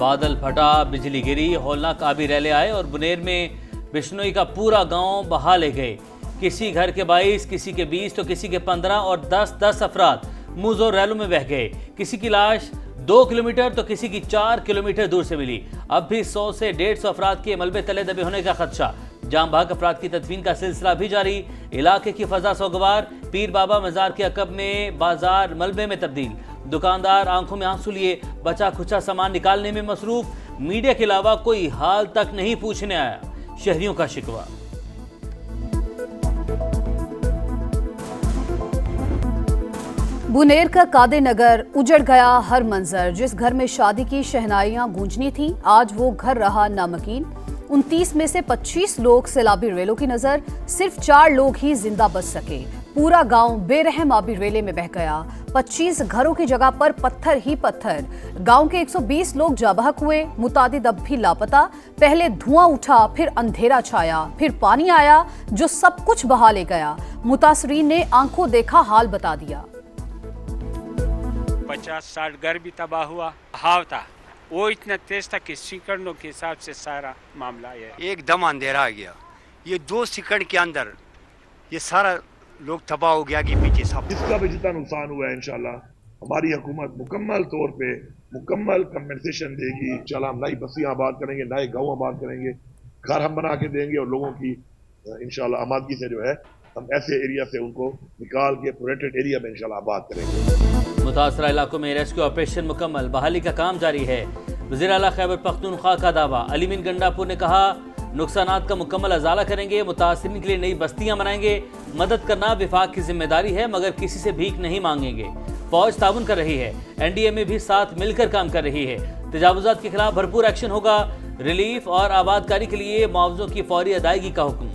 बादल फटा, बिजली गिरी, हौलनाक आबी रैले आए और बुनेर में बिश्नोई का पूरा गांव बहा ले गए। किसी घर के 22, किसी के 20 तो किसी के 15 और 10 अफराद मुझ और रैलों में बह गए। किसी की लाश 2 किलोमीटर तो किसी की 4 किलोमीटर दूर से मिली। अब भी 100 से 150 अफराद के मलबे तले दबे होने का खदशा। जाम भाग अफराद की तदफीन का सिलसिला भी जारी। इलाके की फजा सोगवार। पीर बाबा मजार के अकब में बाजार मलबे में तब्दील। दुकानदार आंखों में आंसू लिए बचा खुचा सामान निकालने में मसरूफ। मीडिया के अलावा कोई हाल तक नहीं पूछने आया। शहरियों का शिकवा। बुनेर का कादे नगर उजड़ गया हर मंजर। जिस घर में शादी की शहनाइयां गूंजनी थी, आज वो घर रहा नामकीन। 29 में से 25 लोग सैलाबी रेलों की नजर, सिर्फ 4 लोग ही जिंदा बच सके। पूरा गांव बेरहम आबी रेले में बह गया। 25 घरों की जगह पर पत्थर ही पत्थर। गांव के 120 लोग जाबहक हुए, मुतादिद अब भी लापता। पहले धुआं उठा, फिर अंधेरा छाया, फिर पानी आया जो सब कुछ बहा ले गया। मुतासरीन ने आंखों देखा हाल बता दिया। 50-60 घर भी तबाह हुआ। हाव था वो इतना तेज था कि सेकंडों के हिसाब से सारा मामला है। एकदम अंधेरा आ गया। ये 2 सेकंड के अंदर ये सारा लोग तबाह हो गया कि पीछे सब। इसका भी जितना नुकसान हुआ है इंशाल्लाह हमारी हुकूमत मुकम्मल तौर पे मुकम्मल कंपनसेशन देगी। इंशाल्लाह हम नई बस्तियां आबाद करेंगे, नए गाँव आबाद करेंगे, घर हम बना के देंगे और लोगों की इंशाल्लाह आबादगी से जो है हम ऐसे एरिया से उनको निकाल के प्रोटेक्टेड एरिया में इंशाल्लाह आबाद करेंगे। मुतासरा इलाकों में रेस्क्यू ऑपरेशन मुकम्मल, बहाली का काम जारी है। वज़ीर आला खैबर पख्तूनख्वा का दावा। अली मीन गंडापुर ने कहा नुकसानात का मुकम्मल अजाला करेंगे, मुतासरीन के लिए नई बस्तियां बनाएंगे। मदद करना विफाक की जिम्मेदारी है मगर किसी से भीख नहीं मांगेंगे। फौज ताउन कर रही है, NDMA भी साथ मिलकर काम कर रही है। तजावुजात के खिलाफ भरपूर एक्शन होगा। रिलीफ और आबादकारी के लिए मुआवजों की फौरी अदायगी का हुक्म।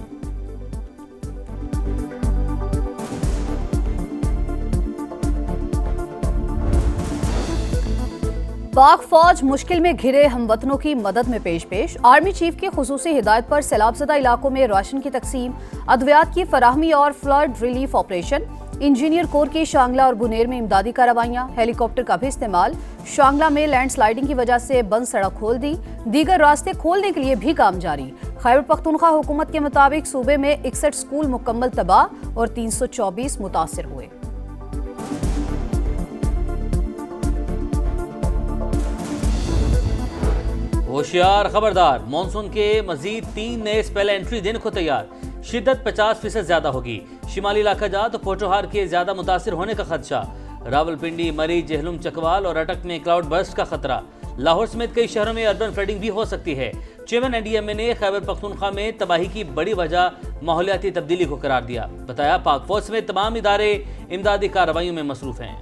पाक फौज मुश्किल में घिरे हमवतनों की मदद में पेश। आर्मी चीफ की खुसूसी हिदायत पर सैलाबज़दा इलाकों में राशन की तकसीम, अद्वियात की फराहमी और flood relief operation. Engineer core की शांगला और बुनेर में इमदादी कार्रवाइयां, हेलीकॉप्टर का भी इस्तेमाल। शांगला में लैंडस्लाइडिंग की वजह से बंद सड़क खोल दी, दीगर रास्ते खोलने के लिए भी काम जारी। खैबर पख्तूनख्वा हुकूमत के मुताबिक सूबे में 61 स्कूल मुकम्मल तबाह और 324 मुतासिर हुए। होशियार खबरदार, मानसून के मजीद 3 नए स्पेल एंट्री देने को तैयार। शिद्दत 50% ज्यादा होगी। शिमाली इलाका जात पोटोहार के ज्यादा मुतासिर होने का खदशा। रावलपिंडी, मरी, जहलुम, चकवाल और अटक में क्लाउड बर्स्ट का खतरा। लाहौर समेत कई शहरों में अर्बन फ्लडिंग भी हो सकती है। चेयरमैन NDMA ने खैबर पख्तूनख्वा में तबाही की बड़ी वजह माहौलियाती तब्दीली को करार दिया। बताया पाक फौज समेत तमाम इदारे इमदादी कार्रवाइयों में मसरूफ हैं।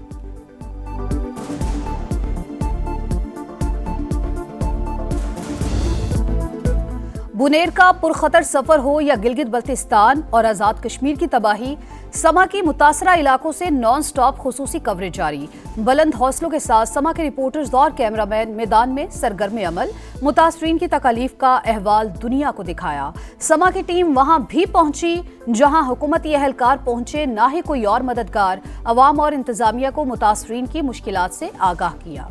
बुनेर का पुरखतर सफर हो या गिलगित बल्तिस्तान और आज़ाद कश्मीर की तबाही, समा की मुतासरा इलाकों से नॉन स्टॉप खुसूसी कवरेज जारी। बुलंद हौसलों के साथ समा के रिपोर्टर्स और कैमरामैन मैदान में सरगर्म अमल। मुतासरीन की तकालीफ का अहवाल दुनिया को दिखाया। समा की टीम वहां भी पहुंची जहां हुकूमती एहलकार पहुंचे ना ही कोई और मददगार। अवाम और इंतजामिया को मुतासरीन की मुश्किलात से आगाह किया।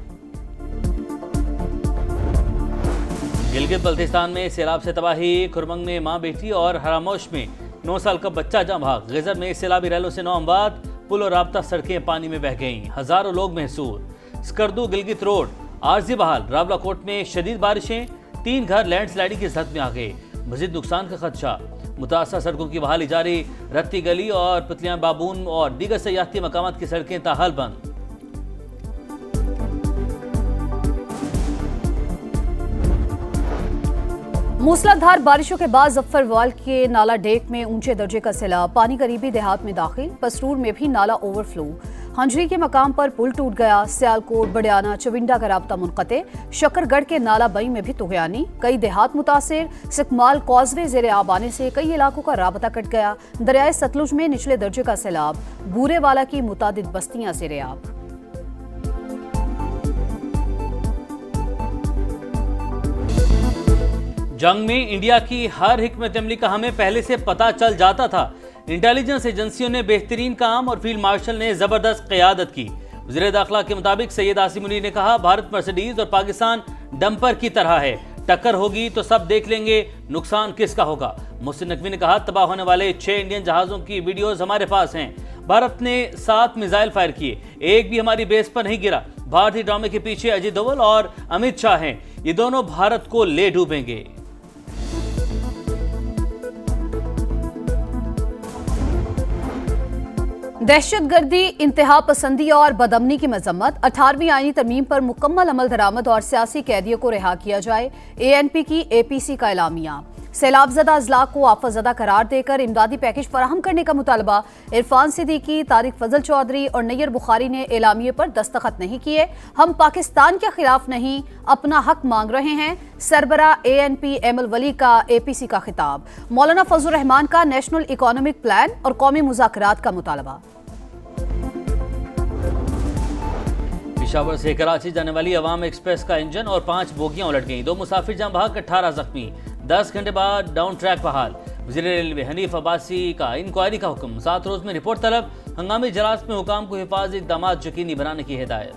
गिलगित बल्तिस्तान में सैलाब से तबाही। खुरमंग में मां बेटी और हरामोश में 9 साल का बच्चा जाम भाग। गजर में सैलाबी रैलों से 9 अमवात। पुल और राब्ता सड़कें पानी में बह गईं। हजारों लोग महसूर। स्कर्दू गिलगित रोड आरजी बहाल। रावलाकोट में शदीद बारिशें, 3 घर लैंडस्लाइडिंग की जद में आ गए। मजीद नुकसान का खदशा। मुतासर सड़कों की बहाली जारी। रत्ती गली और पतलियां बाबून और दीगर सयाहती मकामात की सड़कें ताहाल बंद। मूसलाधार बारिशों के बाद जफ्फरवाल के नाला डेक में ऊंचे दर्जे का सैलाब। पानी करीबी देहात में दाखिल। पसरूर में भी नाला ओवरफ्लो। हंजरी के मकाम पर पुल टूट गया। सियालकोट, बड़ियाना, चविंडा का राब्ता मुनक़ते। शकरगढ़ के नाला बई में भी तुगयानी। कई देहात मुतासिर। सिकमाल कॉजवे ज़ेरे आब आने से कई इलाकों का राबता कट गया। दरियाए सतलुज में निचले दर्जे का सैलाब। बूरेवाला की मुतादिद बस्तियां ज़ेरे आब। जंग में इंडिया की हर हिकमत अमली का हमें पहले से पता चल जाता था। इंटेलिजेंस एजेंसियों ने बेहतरीन काम और फील्ड मार्शल ने जबरदस्त क़यादत की। वज़ीर दाखिला के मुताबिक सैयद आसिम मुनीर ने कहा, भारत मर्सिडीज और पाकिस्तान डंपर की तरह है, टक्कर होगी तो सब देख लेंगे नुकसान किसका होगा। मोहसिन नकवी ने कहा, तबाह होने वाले 6 इंडियन जहाजों की वीडियोस हमारे पास हैं। भारत ने 7 मिसाइल फायर किए, एक भी हमारी बेस पर नहीं गिरा। भारतीय ड्रामे के पीछे अजीत डोवल और अमित शाह हैं, ये दोनों भारत को ले डूबेंगे। दहशतगर्दी, इंतहा पसंदी और बदअमनी की मजम्मत, 18वीं आईनी तरमीम पर मुकम्मल अमल दरामद और सियासी कैदियों को रिहा किया जाए। ANP की APC का एलामिया। सैलाबजदा अजला को आफतजदा करार देकर इमदादी पैकेज फराहम करने का मुतालबा। इरफान सिद्दीकी, तारिक फजल चौधरी और नैयर बुखारी ने एलामिये पर दस्तखत नहीं किए। हम पाकिस्तान के खिलाफ नहीं, अपना हक मांग रहे हैं। सरबरा ANP एमल वली का APC का खिताब। मौलाना फजल रहमान का नेशनल इकोनॉमिक प्लान और कौमी मुज़ाकरात का मुतालबा। पेशावर से कराची जाने वाली अवाम एक्सप्रेस का इंजन और 5 बोगियां उलट गईं। 2 मुसाफिर जान बहक, 18 जख्मी। 10 घंटे बाद डाउन ट्रैक बहाल। वज़ीर रेलवे हनीफ अब्बासी का इंक्वायरी का हुक्म। 7 रोज में रिपोर्ट तलब। हंगामी इजलास में हुकाम को हिफाजती इक़दाम यकीनी बनाने की हिदायत।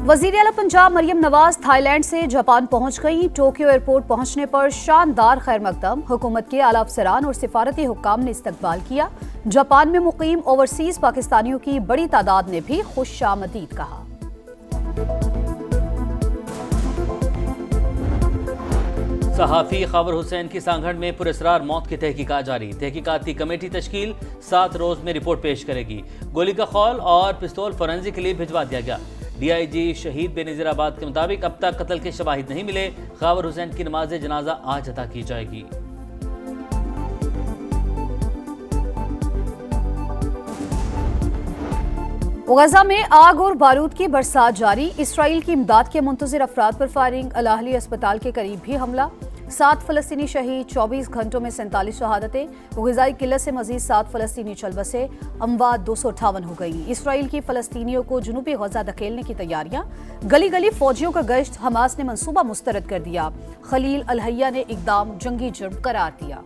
वज़ीर आला पंजाब मरियम नवाज थाईलैंड से जापान पहुंच गई। टोक्यो एयरपोर्ट पहुंचने पर शानदार खैर मकदम। हुकूमत के आला अफसरान और सिफारती हुक्काम ने इस्तकबाल किया। जापान में मुकीम ओवरसीज पाकिस्तानियों की बड़ी तादाद ने भी खुशामदीद कहा। सहाफ़ी खबर हुसैन की सांगड़ में पुरस्रार मौत की तहकीकात जारी। तहकीकाती कमेटी तश्कील 7 रोज में रिपोर्ट पेश करेगी। गोली का खौल और पिस्तौल फोरेंसिक के लिए भिजवा दिया गया। DIG शहीद बेनज़ीराबाद के मुताबिक अब तक कत्ल के शवाहिद नहीं मिले। खबर हुसैन की नमाज जनाजा आज अदा की जाएगी। गजा में आग और बारूद की बरसात जारी। इसराइल की इमदाद के मुंतज़िर अफराद पर फायरिंग। अल अहली अस्पताल के करीब भी हमला। 7 फ़लस्तीनी शहीद। 24 घंटों में 47 शहादतें। ग़िज़ाई किल्लत से मजीद 7 फ़लस्तीनी चल बसे। अमवात 258 हो गई। इसराइल की फ़लस्तीनियों को जनूबी गजा धकेलने की तैयारियां। गली गली फौजियों का गश्त। हमास ने मंसूबा मुस्तरद कर दिया। खलील अल हैया ने इक़दाम जंगी जुर्म करार दिया।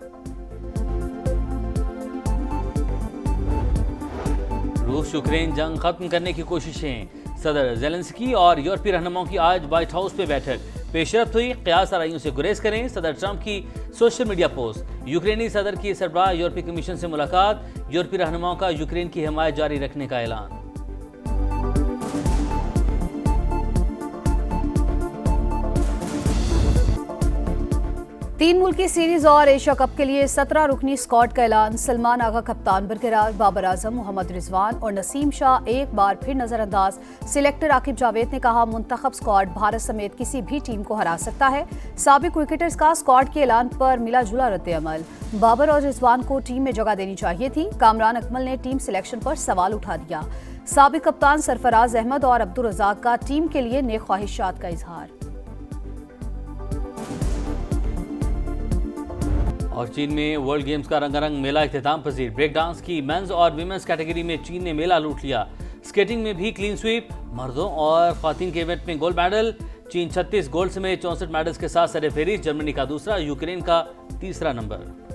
रूस यूक्रेन जंग खत्म करने की कोशिशें। सदर ज़ेलेंस्की और यूरोपीय रहनुमाओं की आज व्हाइट हाउस पे बैठक। पेशरफ्त हुई, क़यास आराइयों से गुरेज करें। सदर ट्रंप की सोशल मीडिया पोस्ट। यूक्रेनी सदर की सरबराह यूरोपीय कमीशन से मुलाकात। यूरोपीय रहनुमाओं का यूक्रेन की हिमायत जारी रखने का ऐलान। 3 मुल्की सीरीज और एशिया कप के लिए 17 रुकनी स्क्वाड का ऐलान। सलमान आगा कप्तान बरकरार। बाबर आजम, मोहम्मद रिजवान और नसीम शाह एक बार फिर नजरअंदाज। सिलेक्टर आकिब जावेद ने कहा, मुंतखब स्क्वाड भारत समेत किसी भी टीम को हरा सकता है। साबिक क्रिकेटर्स का स्क्वाड के ऐलान पर मिला जुला रद्द-ए-अमल। बाबर और रिजवान को टीम में जगह देनी चाहिए थी। कामरान अकमल ने टीम सिलेक्शन पर सवाल उठा दिया। साबिक कप्तान सरफराज अहमद और अब्दुल रज़ाक का टीम के लिए नेक ख्वाहिशात का इजहार। और चीन में वर्ल्ड गेम्स का रंगारंग मेला इख्तिताम पजीर। ब्रेक डांस की मेंस और वीमेंस कैटेगरी में चीन ने मेला लूट लिया। स्केटिंग में भी क्लीन स्वीप। मर्दों और ख्वातीन के इवेंट में गोल्ड मेडल। चीन 36 गोल्ड समेत 64 मेडल्स के साथ सरे फेरिस्त। जर्मनी का दूसरा, यूक्रेन का तीसरा नंबर।